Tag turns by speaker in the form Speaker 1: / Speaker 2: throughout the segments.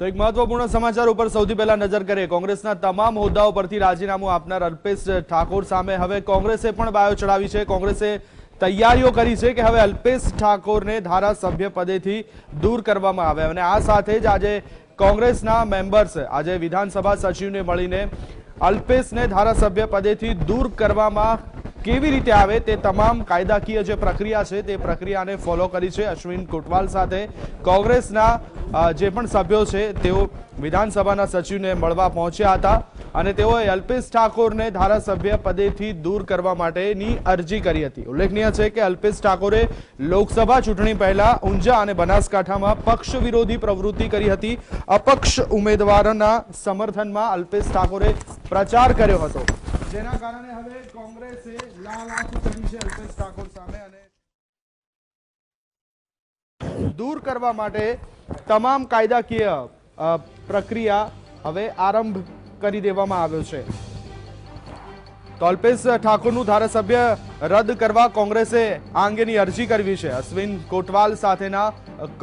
Speaker 1: તો એક મહત્વપૂર્ણ સમાચાર ઉપર સૌથી પહેલા નજર કરીએ। કોંગ્રેસના તમામ હોદ્દાઓ પરથી રાજીનામું આપનાર અલ્પેશ ઠાકોર સામે હવે કોંગ્રેસે પણ બાયો ચડાવી છે। કોંગ્રેસે તૈયારીઓ કરી છે કે હવે અલ્પેશ ઠાકોરને ધારાસભ્ય પદેથી દૂર કરવામાં આવે અને આ સાથે જ આજે કોંગ્રેસના મેમ્બર્સ આજે વિધાનસભા સચિવને મળીને અલ્પેશને ધારાસભ્ય પદેથી દૂર કરવામાં કેવી રીતે આવે તે તમામ કાયદાકીય જે પ્રક્રિયા છે તે પ્રક્રિયાને ફોલો કરી છે। અશ્વિન કોટવાલ સાથે કોંગ્રેસના જે પણ સભ્યો છે તેઓ વિધાનસભાના સચિવને મળવા પહોંચ્યા હતા અને તેઓએ અલ્પેશ ઠાકોરને ધારાસભ્ય પદેથી દૂર કરવા માટેની અરજી કરી હતી। ઉલ્લેખનીય છે કે અલ્પેશ ઠાકોરે લોકસભા ચૂંટણી પહેલા ઊંઝા અને બનાસકાંઠામાં પક્ષ વિરોધી પ્રવૃત્તિ કરી હતી। અપક્ષ ઉમેદવારોના સમર્થનમાં અલ્પેશ ઠાકોરે પ્રચાર કર્યો હતો, જેના કારણે હવે કોંગ્રેસે લાલ આંખ કરી છે અલ્પેશ ઠાકોર સામે અને દૂર કરવા માટે તમામ કાયદાકીય પ્રક્રિયા હવે આરંભ કરી દેવામાં આવ્યો છે। તો અલ્પેશ ઠાકોરનું ધારાસભ્ય રદ કરવા કોંગ્રેસે આ અંગેની અરજી કરવી છે। અશ્વિન કોટવાલ સાથેના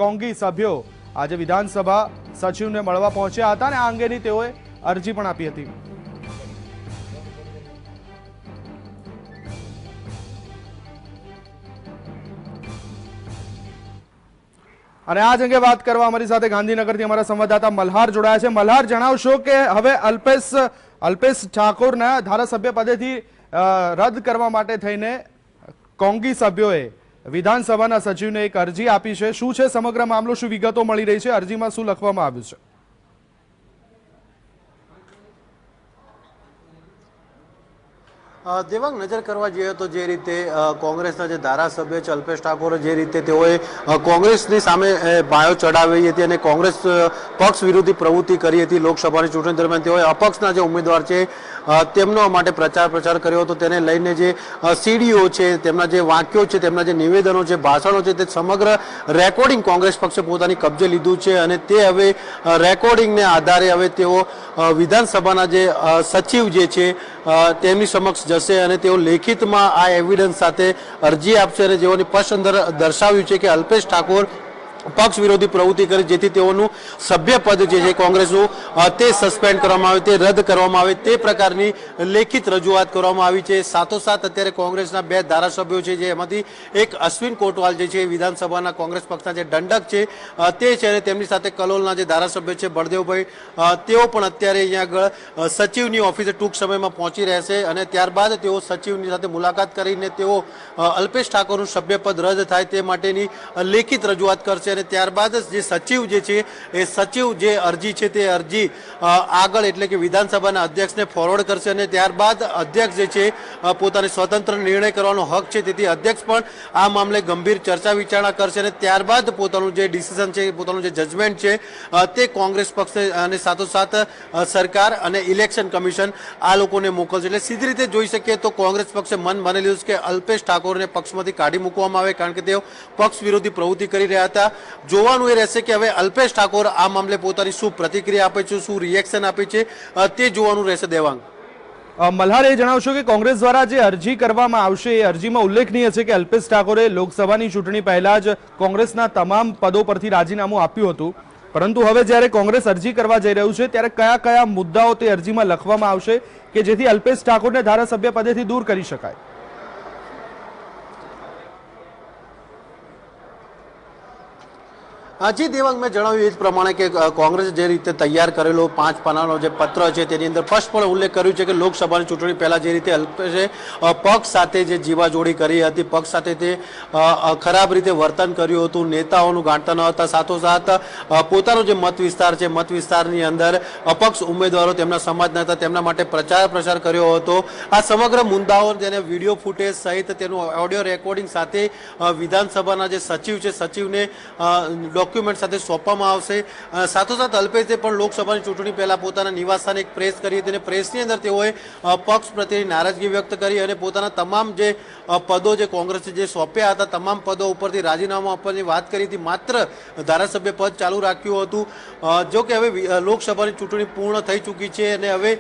Speaker 1: કોંગી સભ્યો આજે વિધાનસભા સચિવને મળવા પહોંચ્યા હતા અને આ અંગેની તેઓએ અરજી પણ આપી હતી। અને આ જ અંગે વાત કરવા અમારી સાથે ગાંધીનગરથી અમારા સંવાદદાતા મલ્હાર જોડાયા છે। મલ્હાર, જણાવશો કે હવે અલ્પેશ ઠાકોરના ધારાસભ્ય પદેથી રદ કરવા માટે થઈને કોંગી સભ્યોએ વિધાનસભાના સચિવને એક અરજી આપી છે। શું છે સમગ્ર મામલો, શું વિગતો મળી રહી છે, અરજીમાં શું લખવામાં આવ્યું છે?
Speaker 2: દેવાંગ, નજર કરવા જઈએ તો જે રીતે કોંગ્રેસના જે ધારાસભ્ય છે અલ્પેશ ઠાકોરે જે રીતે તેઓએ કોંગ્રેસની સામે બાયો ચડાવી હતી અને કોંગ્રેસ પક્ષ વિરોધી પ્રવૃત્તિ કરી હતી લોકસભાની ચૂંટણી દરમિયાન તેઓએ અપક્ષના જે ઉમેદવાર છે તેમનો માટે પ્રચાર કર્યો હતો, તેને લઈને જે સીડીઓ છે, તેમના જે વાક્યો છે, તેમના જે નિવેદનો છે, ભાષણો છે, તે સમગ્ર રેકોર્ડિંગ કોંગ્રેસ પક્ષે પોતાની કબજે લીધું છે અને તે હવે રેકોર્ડિંગને આધારે હવે તેઓ વિધાનસભાના જે સચિવ જે છે તેમની સમક્ષ જશે અને તેઓ લેખિતમાં આ એવિડન્સ સાથે અરજી આપશે અને જેઓની પક્ષ અંદર દર્શાવ્યું છે કે અલ્પેશ ઠાકોર પક્ષ વિરોધી પ્રવૃત્તિ કરી જેથી તેઓનું સભ્યપદ જે છે કોંગ્રેસનું તે સસ્પેન્ડ કરવામાં આવે, તે રદ કરવામાં આવે, તે પ્રકારની લેખિત રજૂઆત કરવામાં આવી છે। સાથોસાથ અત્યારે કોંગ્રેસના બે ધારાસભ્યો છે, જે એમાંથી એક અશ્વિન કોટવાલ જે છે વિધાનસભાના કોંગ્રેસ પક્ષના જે દંડક છે તે છે અને તેમની સાથે કલોલના જે ધારાસભ્ય છે બળદેવભાઈ, તેઓ પણ અત્યારે અહીંયા આગળ સચિવની ઓફિસે ટૂંક સમયમાં પહોંચી રહેશે અને ત્યારબાદ તેઓ સચિવની સાથે મુલાકાત કરીને તેઓ અલ્પેશ ઠાકોરનું સભ્યપદ રદ થાય તે માટેની લેખિત રજૂઆત કરશે અને ત્યારબાદ જે સચિવ જે છે એ સચિવ જે અરજી છે તે અરજી આગળ એટલે કે વિધાનસભાના અધ્યક્ષને ફોરવર્ડ કરશે અને ત્યારબાદ અધ્યક્ષ જે છે પોતાની સ્વતંત્ર નિર્ણય કરવાનો હક છે, તેથી અધ્યક્ષ પણ આ મામલે ગંભીર ચર્ચા વિચારણા કરશે અને ત્યારબાદ પોતાનું જે ડિસિઝન છે, પોતાનું જે જજમેન્ટ છે તે કોંગ્રેસ પક્ષ અને સાથોસાથ સરકાર અને ઇલેક્શન કમિશન આ લોકોને મોકલશે। એટલે સીધી રીતે જોઈ શકીએ તો કોંગ્રેસ પક્ષે મન માની લીધું છે કે અલ્પેશ ઠાકોરને પક્ષમાંથી કાઢી મૂકવામાં આવે, કારણ કે તેઓ પક્ષ વિરોધી પ્રવૃત્તિ કરી રહ્યા હતા। જોવાનું એ રહેશે કે હવે અલ્પેશ ઠાકોર આ મામલે પોતાની શું પ્રતિક્રિયા આપે છે, શું રિએક્શન આપે છે, તે જોવાનું રહેશે। દેવાંગ,
Speaker 1: મલ્હાર, એ જણાવશો કે કોંગ્રેસ દ્વારા જે અરજી કરવામાં આવશે એ અરજીમાં ઉલ્લેખનીય છે કે અલ્પેશ ઠાકોરે લોકસભાની ચૂંટણી પહેલા જ કોંગ્રેસના તમામ પદો પરથી રાજીનામું આપ્યું હતું, પરંતુ હવે જ્યારે કોંગ્રેસ અરજી કરવા જઈ રહ્યું છે ત્યારે કયા કયા મુદ્દાઓ તે અરજીમાં લખવામાં આવશે કે જેથી અલ્પેશ ઠાકોરને ધારાસભ્ય પદેથી દૂર કરી શકાય?
Speaker 2: જી દેવાંગ, મેં જણાવ્યું એ જ પ્રમાણે કે કોંગ્રેસે જે રીતે તૈયાર કરેલો 5 પાનાનો જે પત્ર છે તેની અંદર સ્પષ્ટપણે ઉલ્લેખ કર્યું છે કે લોકસભાની ચૂંટણી પહેલા જે રીતે અલ્પેશે પક્ષ સાથે જે જીવાજોડી કરી હતી, પક્ષ સાથે તે ખરાબ રીતે વર્તન કર્યું હતું, નેતાઓનું ગાંઠતા ન હતા, સાથોસાથ પોતાનો જે મત વિસ્તાર છે મત વિસ્તારની અંદર અપક્ષ ઉમેદવારો તેમના સમાજના હતા તેમના માટે પ્રચાર કર્યો હતો, આ સમગ્ર મુદ્દાઓ તેને વિડીયો ફૂટેજ સહિત તેનું ઓડિયો રેકોર્ડિંગ સાથે વિધાનસભાના જે સચિવ છે સચિવને ડોક્યુમેન્ટ સાથે સોંપવામાં આવશે। સાથોસાથ અલ્પેશે પણ લોકસભાની ચૂંટણી પહેલા પોતાના નિવાસસ્થાને એક પ્રેસ કરી હતી અને પ્રેસની અંદર તેઓએ પક્ષ પ્રત્યેની નારાજગી વ્યક્ત કરી અને પોતાના તમામ જે પદો જે કોંગ્રેસે જે સોંપ્યા હતા તમામ પદો ઉપરથી રાજીનામું આપવાની વાત કરી હતી, માત્ર ધારાસભ્ય પદ ચાલુ રાખ્યું હતું। જો કે હવે લોકસભાની ચૂંટણી પૂર્ણ થઈ ચૂકી છે અને હવે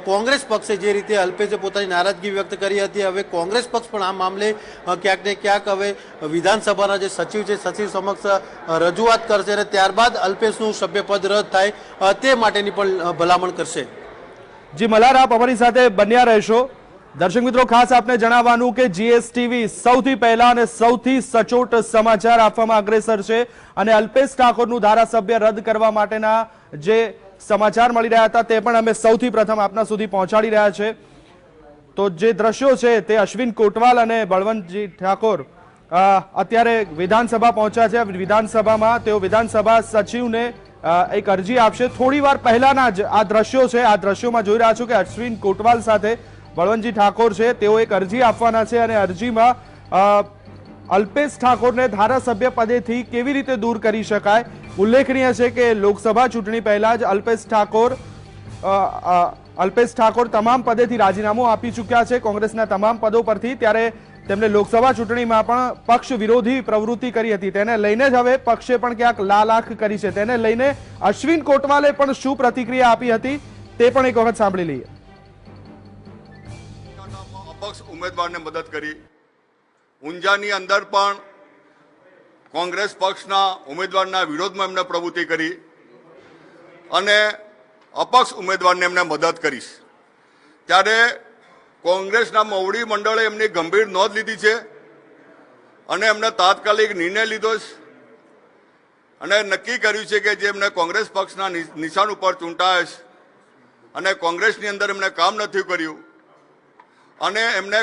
Speaker 2: કોંગ્રેસ પક્ષે જે રીતે અલ્પેશે પોતાની નારાજગી વ્યક્ત કરી હતી, હવે કોંગ્રેસ પક્ષ પણ આ મામલે ક્યાંક ને ક્યાંક હવે વિધાનસભાના જે સચિવ છે સચિવ સમક્ષ રજૂઆત રજૂઆત કરશે અને ત્યારબાદ અલ્પેશનું સભ્યપદ રદ થાય તે માટેની પણ ભલામણ કરશે.
Speaker 1: જી મલ્હાર, આપ અમારી સાથે બન્યા રહેશો. દર્શક મિત્રો, ખાસ આપને જણાવવાનું કે જીએસટીવી સૌથી પહેલા અને સૌથી સચોટ સમાચાર આપવામાં અગ્રેસર છે અને અલ્પેશ ઠાકોરનું ધારાસભ્ય રદ કરવા માટેના જે સમાચાર મળી રહ્યા હતા તે પણ અમે સૌથી પ્રથમ આપના સુધી પહોંચાડી રહ્યા છે. તો જે દ્રશ્યો છે તે અશ્વિન કોટવાલ અને બળવંતજી ઠાકોર અત્યારે વિધાનસભા પહોંચ્યા છે. વિધાનસભામાં તેઓ વિધાનસભા સચિવને એક અરજી આપશે. થોડી વાર પહેલાના જ આ દ્રશ્યો છે. આ દ્રશ્યોમાં જોઈ રહ્યા છો કે અશ્વિન કોટવાલ સાથે બળવંતજી ઠાકોર છે, તેઓ એક અરજી આપવાના છે અને અરજીમાં અલ્પેશ ઠાકોરને ધારાસભ્ય પદેથી કેવી રીતે દૂર કરી શકાય. ઉલ્લેખનીય છે કે લોકસભા ચૂંટણી પહેલા જ અલ્પેશ ઠાકોર તમામ પદેથી રાજીનામું આપી ચૂક્યા છે કોંગ્રેસના તમામ પદો પરથી. ત્યારે તેમણે લોકસભા ચૂંટણીમાં પણ પક્ષ વિરોધી પ્રવૃત્તિ કરી હતી. તેને લઈને જ હવે પક્ષે પણ ક્યાંક લાલાખ કરી છે. તેને લઈને અશ્વિન કોટવાલે પણ શું પ્રતિક્રિયા આપી હતી તે પણ એક વખત સાંભળી લઈએ.
Speaker 3: અપક્ષ ઉમેદવારને મદદ કરી. ઊંઝાની અંદર પણ કોંગ્રેસ પક્ષના ઉમેદવારના વિરોધમાં એમને પ્રવૃત્તિ કરી અને અપક્ષ ઉમેદવારને એમને મદદ કરીશ. ત્યારે કોંગ્રેસના મોવડી મંડળે એમની ગંભીર નોંધ લીધી છે અને એમને તાત્કાલિક નિર્ણય લીધો છે અને નક્કી કર્યું છે કે જે એમને કોંગ્રેસ પક્ષના નિશાન ઉપર ચૂંટાય છે અને કોંગ્રેસની અંદર એમને કામ નથી કર્યું અને એમને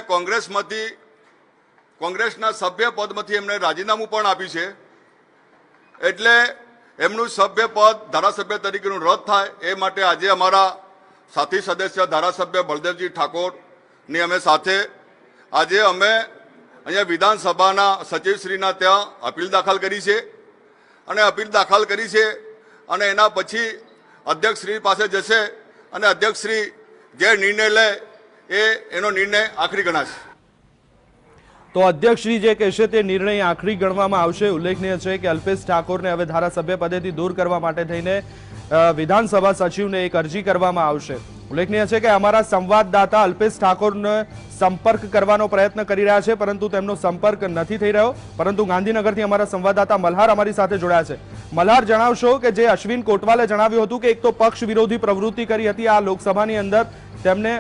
Speaker 3: કોંગ્રેસના સભ્ય પદમાંથી એમને રાજીનામું પણ આપ્યું છે. એટલે એમનું સભ્યપદ ધારાસભ્ય તરીકેનું રદ થાય એ માટે આજે અમારા સાથી સદસ્ય ધારાસભ્ય બળદેવજી ઠાકોરની અમે સાથે આજે અમે અહીંયા વિધાનસભાના સચિવશ્રીના ત્યાં અપીલ દાખલ કરી છે અને અપીલ દાખલ કરી છે અને એના પછી અધ્યક્ષશ્રી પાસે જશે અને અધ્યક્ષશ્રી જે નિર્ણય લે એનો નિર્ણય આખરી ગણાશે.
Speaker 1: તો અધ્યક્ષશ્રી જે કહેશે તે નિર્ણય આખરી ગણવામાં આવશે. ઉલ્લેખનીય છે કે અલ્પેશ ઠાકોરને હવે ધારાસભ્ય પદેથી દૂર કરવા માટે થઈને વિધાનસભા સચિવને એક અરજી કરવામાં આવશે. ઉલ્લેખનીય છે કે અમારા સંવાદદાતા અલ્પેશ ઠાકોરને સંપર્ક કરવાનો પ્રયત્ન કરી રહ્યા છે પરંતુ તેમનો સંપર્ક નથી થઈ રહ્યો. પરંતુ ગાંધીનગરથી અમારા સંવાદદાતા મલ્હાર અમારી સાથે જોડાયા છે. મલ્હાર, જણાવશો કે જે અશ્વિન કોટવાલે જણાવ્યું હતું કે એક તો પક્ષ વિરોધી પ્રવૃત્તિ કરી હતી આ લોકસભાની અંદર, તેમને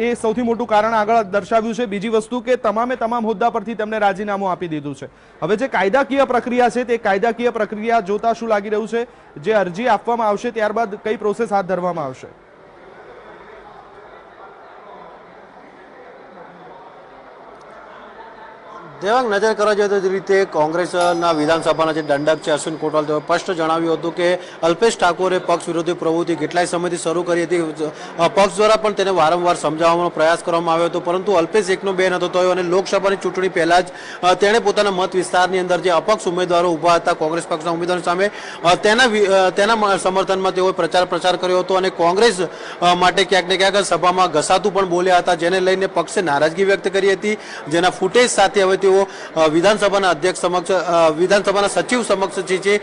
Speaker 1: એ સૌથી મોટું કારણ આગળ દર્શાવ્યું છે. બીજી વસ્તુ કે તમામ હોદ્દા પરથી તેમને રાજીનામું આપી દીધું છે. હવે જે કાયદાકીય પ્રક્રિયા છે તે કાયદાકીય પ્રક્રિયા જોતા શું લાગી રહ્યું છે? જે અરજી આપવામાં આવશે ત્યારબાદ કઈ પ્રોસેસ હાથ ધરવામાં આવશે?
Speaker 2: દેવાંગ, નજર કરવા જોઈએ તો જે રીતે કોંગ્રેસના વિધાનસભાના જે દંડક છે અશ્વિન કોટવાલ તેઓ સ્પષ્ટ જણાવ્યું હતું કે અલ્પેશ ઠાકોરે પક્ષ વિરોધી પ્રવૃત્તિ કેટલાય સમયથી શરૂ કરી હતી. પક્ષ દ્વારા પણ તેને વારંવાર સમજાવવાનો પ્રયાસ કરવામાં આવ્યો હતો પરંતુ અલ્પેશ એકનો બે નહોતો થયો અને લોકસભાની ચૂંટણી પહેલા જ તેણે પોતાના મત વિસ્તારની અંદર જે અપક્ષ ઉમેદવારો ઉભા હતા કોંગ્રેસ પક્ષના ઉમેદવારો સામે તેના સમર્થનમાં તેઓએ પ્રચાર કર્યો હતો અને કોંગ્રેસ માટે ક્યાંક ને ક્યાંક સભામાં ઘસાતું પણ બોલ્યા હતા, જેને લઈને પક્ષે નારાજગી વ્યક્ત કરી હતી. જેના ફૂટેજ સાથે હવે તેઓ વિધાનસભાના અધ્યક્ષ સમક્ષ વિધાનસભાના સચિવ સમક્ષ છે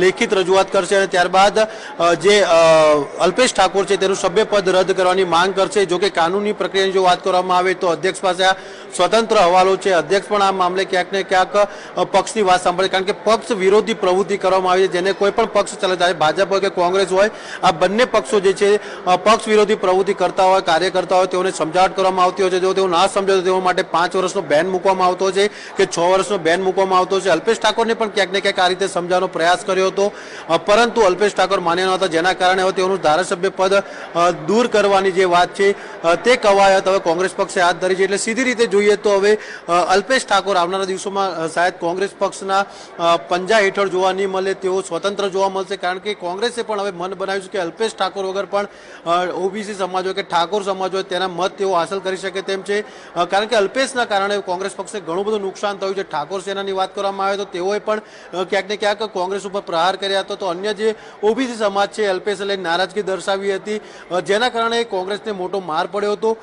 Speaker 2: લેખિત રજૂઆત કરશે અને ત્યારબાદ જે અલ્પેશ ઠાકોર છે તેનું સભ્યપદ રદ કરવાની માંગ કરશે. જો કે કાનૂની પ્રક્રિયાની જો વાત કરવામાં આવે તો અધ્યક્ષ પાસે આ સ્વતંત્ર હવાલો છે. અધ્યક્ષ પણ આ મામલે ક્યાંક ને ક્યાંક પક્ષની વાત સાંભળે, કારણ કે પક્ષ વિરોધી પ્રવૃત્તિ કરવામાં આવી છે જેને કોઈ પણ પક્ષ ચાલે, ચાહે ભાજપ હોય કે કોંગ્રેસ હોય, આ બંને પક્ષો જે છે પક્ષ વિરોધી પ્રવૃત્તિ કરતા હોય, કાર્ય કરતા હોય તેઓને સમજાવટ કરવામાં આવતી હોય છે. જો તેઓ ના સમજે તો તેઓ માટે 5 વર્ષનો બેન મૂકવામાં આવતો છે કે 6 વર્ષનો બેન મૂકવામાં આવતો છે. અલ્પેશ ઠાકોરને પણ ક્યાંક ને ક્યાંક આ રીતે સમજાવવાનો પ્રયાસ કર્યો હતો પરંતુ અલ્પેશ ઠાકોર માન્યા ન હતા, જેના કારણે હવે તેઓનું ધારાસભ્ય પદ દૂર કરવાની જે વાત છે તે કવાયત હવે કોંગ્રેસ પક્ષે હાથ ધરી છે. એટલે સીધી રીતે જોઈએ તો હવે અલ્પેશ ઠાકોર આવનારા દિવસોમાં શાયદ કોંગ્રેસ પક્ષના પંજા હેઠળ જોવા નહીં મળે, તેઓ સ્વતંત્ર જોવા મળશે. કારણ કે કોંગ્રેસે પણ હવે મન બનાવ્યું છે કે અલ્પેશ ઠાકોર વગર પણ ઓબીસી સમાજ હોય કે ઠાકોર સમાજ હોય તેના મત તેઓ હાંસલ કરી શકે તેમ છે. કારણ કે અલ્પેશના કારણે કોંગ્રેસ પક્ષે ઘણું બધું નુકસાન થયું છે. ઠાકોર સેનાની વાત કરવામાં આવે તો તેઓએ પણ ક્યાંક ને ક્યાંક કોંગ્રેસ ઉપર પ્રહાર કર્યા હતા. તો અન્ય જે ઓબીસી સમાજ છે અલ્પેશ લઈને નારાજગી દર્શાવી હતી, જેના કારણે કોંગ્રેસને મોટો માર પડ્યો હતો.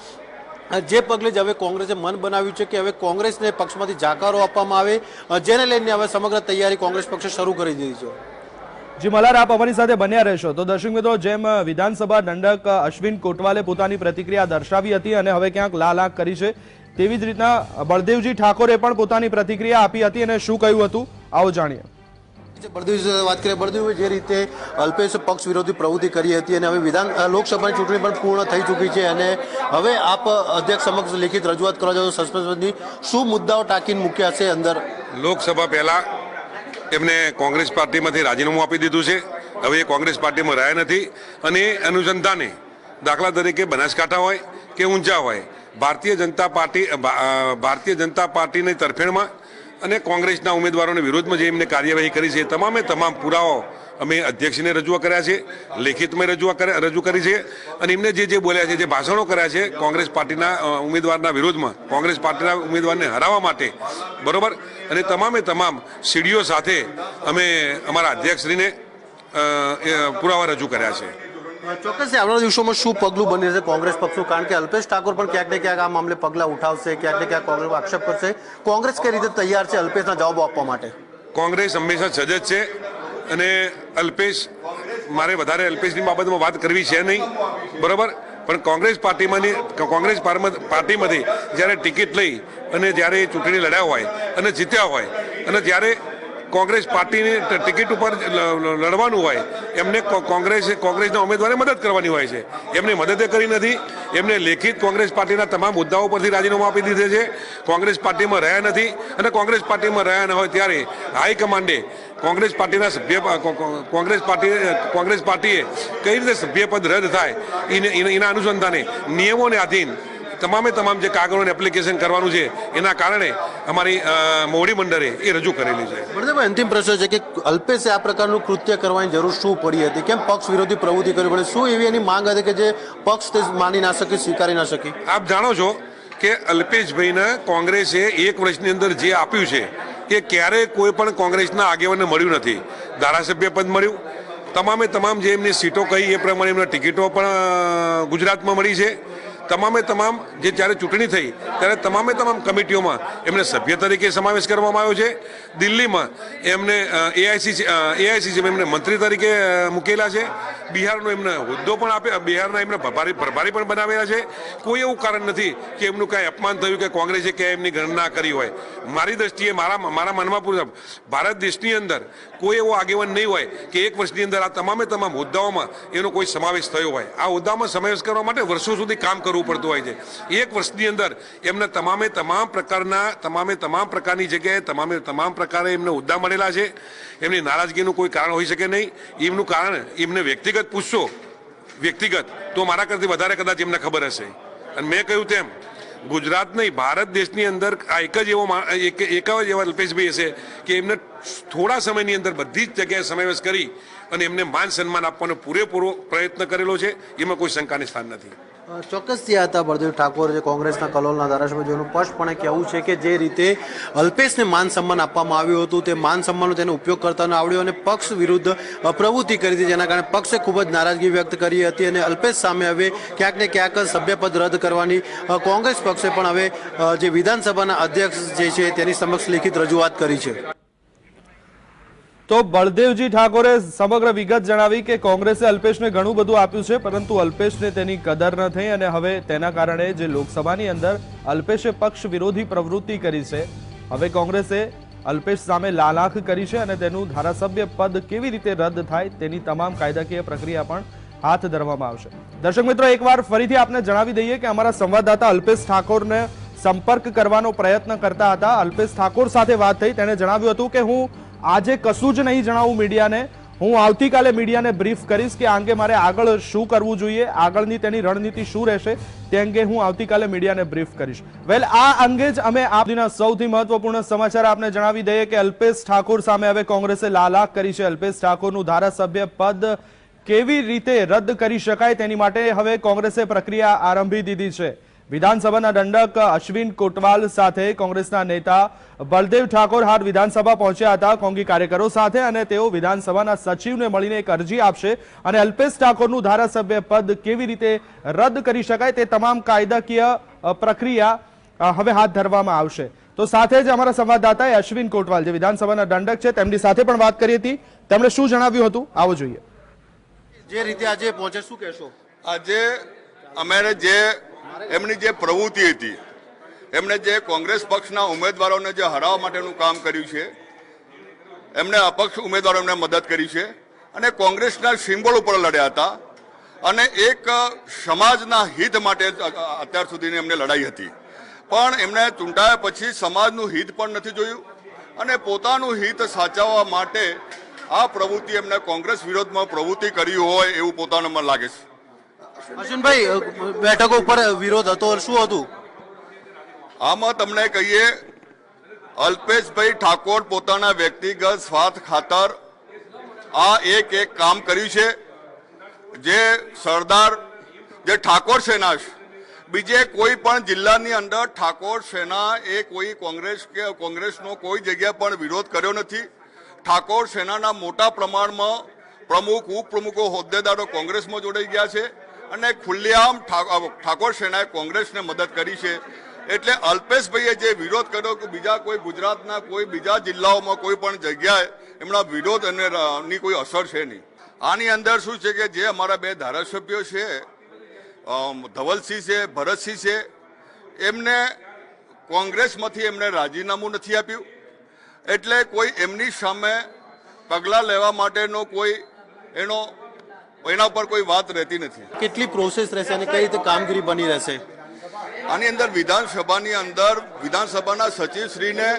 Speaker 2: જે પગલે જ હવે કોંગ્રેસે મન બનાવ્યું છે કે હવે કોંગ્રેસને પક્ષમાંથી જાકારો આપવામાં આવે, જેને લઈને હવે સમગ્ર તૈયારી કોંગ્રેસ પક્ષે શરૂ કરી દીધી છે.
Speaker 1: જી મલ્હાર, આપ અમારી સાથે બન્યા રહેશો. તો દર્શક મિત્રો, જેમ વિધાનસભા દંડક અશ્વિન કોટવાલે પોતાની પ્રતિક્રિયા દર્શાવી હતી અને હવે ક્યાંક લાલાખ કરી છે, તેવી જ રીતના બળદેવજી ઠાકોરે પણ પોતાની પ્રતિક્રિયા આપી હતી અને શું કહ્યું હતું આવો જાણીએ.
Speaker 2: બળદેવ વાત કરીએ, બળદેવ જે રીતે અલ્પેશ પક્ષ વિરોધી પ્રવૃત્તિ કરી હતી અને હવે લોકસભાની ચૂંટણી પણ પૂર્ણ થઈ ચૂકી છે અને હવે આપ અધ્યક્ષ સમક્ષ લેખિત રજૂઆત કરવા જાવ સસ્પેન્શનની શું મુદ્દાઓ ટાંકીને મૂક્યા છે અંદર?
Speaker 4: લોકસભા પહેલા એમને કોંગ્રેસ પાર્ટીમાંથી રાજીનામું આપી દીધું છે. હવે એ કોંગ્રેસ પાર્ટીમાં રહ્યા નથી અને એ અનુસંધાને દાખલા તરીકે બનાસકાંઠા હોય કે ઊંઝા હોય ભારતીય જનતા પાર્ટીની તરફેણમાં અને કોંગ્રેસના ઉમેદવારોની વિરોધમાં જે એમને કાર્યવાહી કરી છે તમામે તમામ પુરાવાઓ અમે અધ્યક્ષને રજૂ કર્યા છે, લેખિતમાં રજૂ કરી છે અને એમને જે બોલ્યા છે, જે ભાષણો કર્યા છે કોંગ્રેસ પાર્ટીના ઉમેદવારના વિરોધમાં, કોંગ્રેસ પાર્ટીના ઉમેદવારને હરાવવા માટે, બરોબર, અને તમામે તમામ સીડીઓ સાથે અમે અમારા અધ્યક્ષશ્રીને પુરાવા રજૂ કર્યા છે.
Speaker 2: ચોક્કસ આવનારા દિવસોમાં શું પગલું બની છે કોંગ્રેસ પક્ષનું? કારણ કે અલ્પેશ ઠાકોર પણ ક્યાંક ને ક્યાંક આ મામલે પગલાં ઉઠાવશે, ક્યાંક ને ક્યાંક કોંગ્રેસ આક્ષેપ કરશે. કોંગ્રેસ કઈ રીતે તૈયાર છે અલ્પેશના જવાબો આપવા માટે?
Speaker 4: કોંગ્રેસ હંમેશા સજજ છે અને મારે વધારે અલ્પેશની બાબતમાં વાત કરવી છે નહીં, બરોબર, પણ કોંગ્રેસ પાર્ટીમાંથી જ્યારે ટિકિટ લઈ અને જ્યારે ચૂંટણી લડ્યા હોય અને જીત્યા હોય અને જ્યારે કોંગ્રેસ પાર્ટીની ટિકિટ ઉપર લડવાનું હોય એમને કોંગ્રેસના ઉમેદવારે મદદ કરવાની હોય છે. એમને મદદ કરી નથી. એમને લેખિત કોંગ્રેસ પાર્ટીના તમામ મુદ્દાઓ પરથી રાજીનામું આપી દીધે છે. કોંગ્રેસ પાર્ટીમાં રહ્યા નથી અને કોંગ્રેસ પાર્ટીમાં રહ્યા ન હોય ત્યારે હાઈકમાન્ડે કોંગ્રેસ પાર્ટીએ કઈ રીતે સભ્યપદ રદ થાય એના અનુસંધાને નિયમોને આધીન તમામે તમામ જે કાગળોને એપ્લિકેશન કરવાનું છે એના કારણે અમારી મોવડી મંડળે એ રજૂ કરેલી છે.
Speaker 2: બળદેવભાઈ, અંતિમ પ્રશ્ન છે કે અલ્પેશે આ પ્રકારનું કૃત્ય કરવાની જરૂર શું પડી હતી? કેમ પક્ષ વિરોધી પ્રવૃત્તિ કરવી પડે? શું એવી એની માંગ હતી કે જે પક્ષ તે માની ના શકી, સ્વીકારી ના શકી?
Speaker 4: આપ જાણો છો કે અલ્પેશભાઈને કોંગ્રેસે 1 વર્ષની અંદર જે આપ્યું છે એ ક્યારેય કોઈ પણ કોંગ્રેસના આગેવાનને મળ્યું નથી. ધારાસભ્ય પદ મળ્યું, તમામે તમામ જે એમની સીટો કહી એ પ્રમાણે એમને ટિકિટો પણ ગુજરાતમાં મળી છે. તમામે તમામ જે જ્યારે ચૂંટણી થઈ ત્યારે તમામે તમામ કમિટીઓમાં એમને સભ્ય તરીકે સમાવેશ કરવામાં આવ્યો છે. દિલ્હીમાં એમને એઆઈસીસી એમને મંત્રી તરીકે મૂકેલા છે. બિહારનો એમને હોદ્દો પણ આપ્યો, બિહારના એમને પ્રભારી પણ બનાવેલા છે. કોઈ એવું કારણ નથી કે એમનું કાંઈ અપમાન થયું કે કોંગ્રેસે ક્યાંય એમની ગણના કરી હોય. મારી દ્રષ્ટિએ મારા મનમાં પૂરું ભારત દેશની અંદર કોઈ એવો આગેવાન નહીં હોય કે 1 વર્ષની અંદર આ તમામે તમામ હોદ્દાઓમાં એનો કોઈ સમાવેશ થયો હોય. આ હોદ્દામાં સમાવેશ કરવા માટે વર્ષો સુધી કામ કરવું પડતું હોય છે. 1 વર્ષની અંદર એમને તમામ પ્રકારની જગ્યાએ તમામ પ્રકારે એમને હોદ્દા મળેલા છે. એમની નારાજગીનું કોઈ કારણ હોઈ શકે નહીં. એમનું કારણ એમને વ્યક્તિગત પૂછશો, તો મારા કરતી વધારે કદાચ એમને ખબર હશે. અને મેં કહ્યું તેમ ગુજરાત નહીં, ભારત દેશની અંદર આ એક જ એવા અલ્પેશભાઈ હશે કે એમને થોડા સમયની અંદર બધી જ જગ્યાએ સમાવેશ કરી અને એમને માન સન્માન આપવાનો પૂરેપૂરો પ્રયત્ન કરેલો છે. એમાં કોઈ શંકાને સ્થાન નથી.
Speaker 2: ચોક્કસથી આ હતા બળદેવ ઠાકોર, જે કોંગ્રેસના કલોલના ધારાસભ્યનું સ્પષ્ટપણે કહેવું છે કે જે રીતે અલ્પેશને માન સન્માન આપવામાં આવ્યું હતું તે માન સન્માનનો તેનો ઉપયોગ કરતા ન આવડ્યો અને પક્ષ વિરુદ્ધ પ્રવૃત્તિ કરી હતી, જેના કારણે પક્ષે ખૂબ જ નારાજગી વ્યક્ત કરી હતી અને અલ્પેશ સામે હવે ક્યાંક ને ક્યાંક સભ્યપદ રદ કરવાની કોંગ્રેસ પક્ષે પણ હવે જે વિધાનસભાના અધ્યક્ષ જે છે તેની સમક્ષ લેખિત રજૂઆત કરી છે.
Speaker 1: તો બળદેવજી ઠાકોરે સમગ્ર વિગત જણાવી કે કોંગ્રેસે અલ્પેશને ઘણું બધું આપ્યું છે પરંતુ અલ્પેશને તેની કદર ન થઈ અને હવે તેના કારણે જે લોકસભાની અંદર અલ્પેશે પક્ષ વિરોધી પ્રવૃત્તિ કરી છે, હવે કોંગ્રેસે અલ્પેશ સામે લાલાખ કરી છે અને તેનું ધારાસભ્ય પદ કેવી રીતે રદ થાય તેની તમામ કાયદાકીય પ્રક્રિયા પણ હાથ ધરવામાં આવશે. દર્શક મિત્રો, એકવાર ફરીથી આપને જણાવી દઈએ કે અમારા સંવાદદાતા અલ્પેશ ઠાકોરને સંપર્ક કરવાનો પ્રયત્ન કરતા હતા. અલ્પેશ ઠાકોર સાથે વાત થઈ. તેણે જણાવ્યું હતું કે હું આજે કશું જ નહીં જણાવું મીડિયાને, હું આવતીકાલે મીડિયાને બ્રીફ કરીશ કે આ અંગે મારે આગળ શું કરવું જોઈએ, આગળની તેની રણનીતિ શું રહેશે તે અંગે હું આવતીકાલે મીડિયાને બ્રીફ કરીશ. વેલ, આ અંગે જ અમે આપના સૌથી મહત્વપૂર્ણ સમાચાર આપને જણાવી દઈએ કે અલ્પેશ ઠાકોર સામે હવે કોંગ્રેસે લાલાખ કરી છે. અલ્પેશ ઠાકોરનું ધારાસભ્ય પદ કેવી રીતે રદ કરી શકાય તેની માટે હવે કોંગ્રેસે પ્રક્રિયા આરંભી દીધી છે. વિધાનસભાના દંડક અશ્વિન કોટવાલ સાથે કોંગ્રેસના નેતા બળદેવ ઠાકોર હાલ વિધાનસભા પહોંચ્યા હતા કોંગી કાર્યકરો સાથે અને તેઓ વિધાનસભાના સચિવને મળીને એક અરજી આપશે અને અલ્પેશ ઠાકોરનું ધારાસભ્ય પદ કેવી રીતે રદ કરી શકાય તે તમામ કાયદાકીય પ્રક્રિયા હવે હાથ ધરવામાં આવશે. તો સાથે જ અમારા સંવાદદાતાએ અશ્વિન કોટવાલ જે વિધાનસભાના દંડક છે તેમની સાથે પણ વાત કરી હતી. તેમણે શું જણાવ્યું હતું આવો જોઈએ.
Speaker 2: જે રીતે આજે પહોંચે શું કહેશો?
Speaker 3: આજે અમારે એમની જે પ્રવૃત્તિ હતી, એમણે જે કોંગ્રેસ પક્ષના ઉમેદવારોને જે હરાવવા માટેનું કામ કર્યું છે એમને અપક્ષ ઉમેદવારો એમને મદદ કરી છે અને કોંગ્રેસના સિમ્બોલ ઉપર લડ્યા હતા અને એક સમાજના હિત માટે અત્યાર સુધીની એમને લડાઈ હતી, પણ એમને ચૂંટાયા પછી સમાજનું હિત પણ નથી જોયું અને પોતાનું હિત સાચવવા માટે આ પ્રવૃત્તિ એમને કોંગ્રેસ વિરોધમાં પ્રવૃત્તિ કરી હોય એવું પોતાને મને લાગે છે.
Speaker 2: અશ્વિનભાઈ, બેઠકો ઉપર વિરોધ હતો, શું હતું?
Speaker 3: આમાં તમને કહીએ, અલ્પેશભાઈ ઠાકોર પોતાના વ્યક્તિગત સ્વાર્થ ખાતર આ એક કામ કર્યું છે. જે સરદાર જે ઠાકોર સેના છે, બીજે કોઈ પણ જિલ્લાની અંદર ઠાકોર સેના એ કોઈ કોંગ્રેસનો કોઈ જગ્યા પણ વિરોધ કર્યો નથી. ઠાકોર સેનાના મોટા પ્રમાણમાં પ્રમુખ ઉપપ્રમુખો હોદ્દેદારો કોંગ્રેસમાં જોડાઈ ગયા છે અને ખુલ્લેઆમ ઠાકોર સેનાએ કોંગ્રેસને મદદ કરી છે. એટલે અલ્પેશભાઈએ જે વિરોધ કર્યો કે બીજા કોઈ ગુજરાતના કોઈ બીજા જિલ્લાઓમાં કોઈ પણ જગ્યાએ એમના વિરોધ ની કોઈ અસર છે નહીં. આની અંદર શું છે કે જે અમારા બે ધારાસભ્યો છે, ધવલસિંહ છે, ભરતસિંહ છે, એમને કોંગ્રેસમાંથી એમને રાજીનામું નથી આપ્યું, એટલે કોઈ એમની સામે પગલાં લેવા માટેનો કોઈ એના પર કોઈ વાત રહેતી નથી.
Speaker 2: કેટલી પ્રોસેસ રહેશે અને કઈ રીતે કામગીરી બની રહેશે?
Speaker 3: આની અંદર વિધાનસભાના સચિવશ્રીને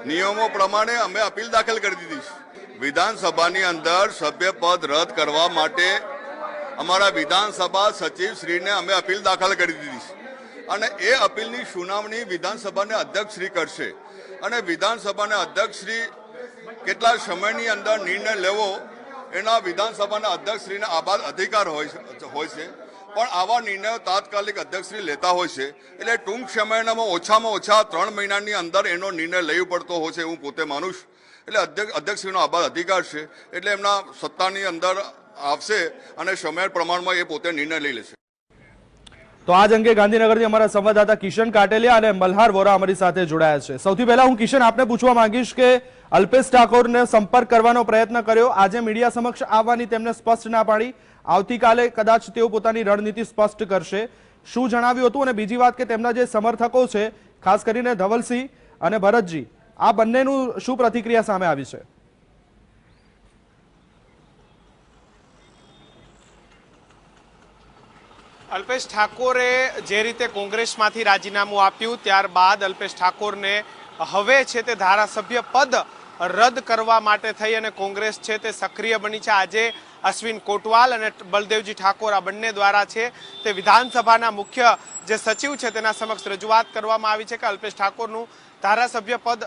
Speaker 3: નિયમો પ્રમાણે અમે અપીલ દાખલ કરી દીધી છે. વિધાનસભાની અંદર સભ્યપદ રદ કરવા માટે અમારા વિધાનસભા સચિવશ્રીને અમે અપીલ દાખલ કરી દીધી છે અને એ અપીલની સુનાવણી વિધાનસભાના અધ્યક્ષશ્રી કરશે અને વિધાનસભાના અધ્યક્ષશ્રી કેટલા સમયની અંદર નિર્ણય લેવો એના વિધાનસભાના અધ્યક્ષશ્રીને આબાદ અધિકાર હોય છે, પણ આવા નિર્ણયો તાત્કાલિક અધ્યક્ષશ્રી લેતા હોય છે. એટલે ટૂંક સમયમાં ઓછામાં ઓછા 3 મહિનાની અંદર એનો નિર્ણય લેવો પડતો હોય છે, હું પોતે માનું છું. એટલે અધ્યક્ષશ્રીનો આબાદ અધિકાર છે, એટલે એમના સત્તાની અંદર આવશે અને સમય પ્રમાણમાં એ પોતે નિર્ણય લઈ લેશે.
Speaker 1: તો આજ અંગે ગાંધીનગરથી અમારા સંવાદદાતા કિશન કાટેલિયા અને મલ્હાર વોરા અમારી સાથે જોડાયા છે. સૌથી પહેલા હું કિશન આપને પૂછવા માંગીશ કે અલ્પેશ ઠાકોરને સંપર્ક કરવાનો પ્રયત્ન કર્યો, આજે મીડિયા સમક્ષ આવવાની તેમને સ્પષ્ટ ના પાડી, આવતીકાલે કદાચ તેઓ પોતાની રણનીતિ સ્પષ્ટ કરશે, શું જણાવ્યું હતું? અને બીજી વાત કે તેમના જે સમર્થકો છે, ખાસ કરીને ધવલસિંહ અને ભરતજી, આ બંનેનું શું પ્રતિક્રિયા સામે આવી છે?
Speaker 5: અલ્પેશ ઠાકોરે જે રીતે કોંગ્રેસમાંથી રાજીનામું આપ્યું ત્યારબાદ અલ્પેશ ઠાકોરને હવે છે તે ધારાસભ્ય પદ રદ કરવા માટે થઈ અને કોંગ્રેસ છે તે સક્રિય બની છે. આજે અશ્વિન કોટવાલ અને બલદેવજી ઠાકોર આ બંને દ્વારા છે તે વિધાનસભાના મુખ્ય જે સચિવ છે તેના સમક્ષ રજૂઆત કરવામાં આવી છે કે અલ્પેશ ઠાકોરનું ધારાસભ્ય પદ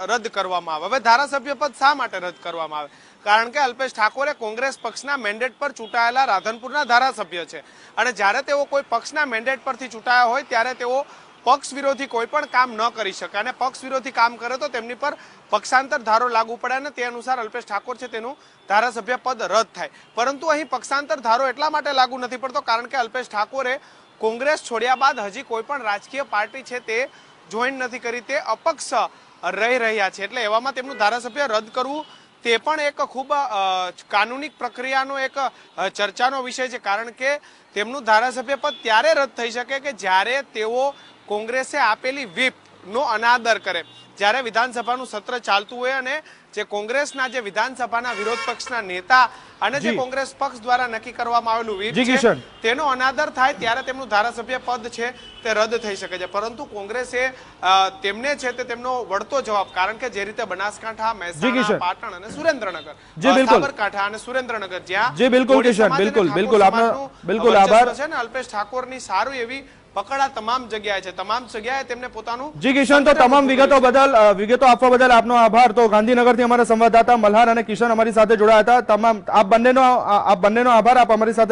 Speaker 5: રદ કરવામાં આવે. હવે ધારાસભ્ય પદ શા માટે રદ કરવામાં આવે? કારણ કે અલ્પેશ ઠાકોરે કોંગ્રેસ પક્ષના મેન્ડેટ પર ચૂંટાયેલા રાધનપુરના ધારાસભ્ય છે અને જ્યારે તેઓ કોઈ પક્ષના મેન્ડેટ પરથી ચૂંટાયા હોય ત્યારે તેઓ પક્ષ વિરોધી કોઈ પણ કામ ન કરી શકે અને પક્ષ વિરોધી કામ કરે તો તેમની પર પક્ષાંતર ધારો લાગુ પડે અને તે અનુસાર અલ્પેશ ઠાકોર છે તેનું ધારાસભ્ય પદ રદ થાય. પરંતુ અહીં પક્ષાંતર ધારો એટલા માટે લાગુ નથી પડતો કારણ કે અલ્પેશ ઠાકોરે કોંગ્રેસ છોડ્યા બાદ હજી કોઈ પણ રાજકીય પાર્ટી છે તે જોઈન નથી કરી, તે અપક્ષ રહી રહ્યા છે. એટલે એવામાં તેમનું ધારાસભ્ય રદ કરવું તે પણ એક ખૂબ કાનૂની પ્રક્રિયાનો એક ચર્ચાનો વિષય છે, કારણ કે તેમનું ધારાસભ્ય પદ ત્યારે રદ થઈ શકે કે જ્યારે તેઓ કોંગ્રેસે આપેલી વ્હીપનો અનાદર કરે, જ્યારે વિધાનસભાનું સત્ર ચાલતું હોય અને જે કોંગ્રેસના જે વિધાનસભાના વિરોધ પક્ષના નેતા અને જે કોંગ્રેસ પક્ષ દ્વારા નક્કી કરવામાં આવેલું વ્હીપ છે તેનો અનાદર થાય ત્યારે તેમનું ધારાસભ્ય પદ છે તે રદ થઈ શકે છે. પરંતુ કોંગ્રેસે તેમને છે તે તેમનો વળતો જવાબ, કારણ કે જે રીતે બનાસકાંઠા, મહેસાણા, પાટણ અને સુરેન્દ્રનગર, સાબરકાંઠા અને સુરેન્દ્રનગર જ્યાં બિલકુલ આભાર છે ને અલ્પેશ ઠાકોરની સારું એવી પકડા તમામ જગ્યાએ છે, તમામ જગ્યાએ તેમને પોતાનું
Speaker 1: જી કિશન, તો તમામ વિગતો આપવા બદલ આપનો આભાર. તો ગાંધીનગરથી અમારા સંવાદદાતા મલ્હાર અને કિશન અમારી સાથે જોડાયા હતા. તમામ આપ બંનેનો આભાર. આપ અમારી સાથે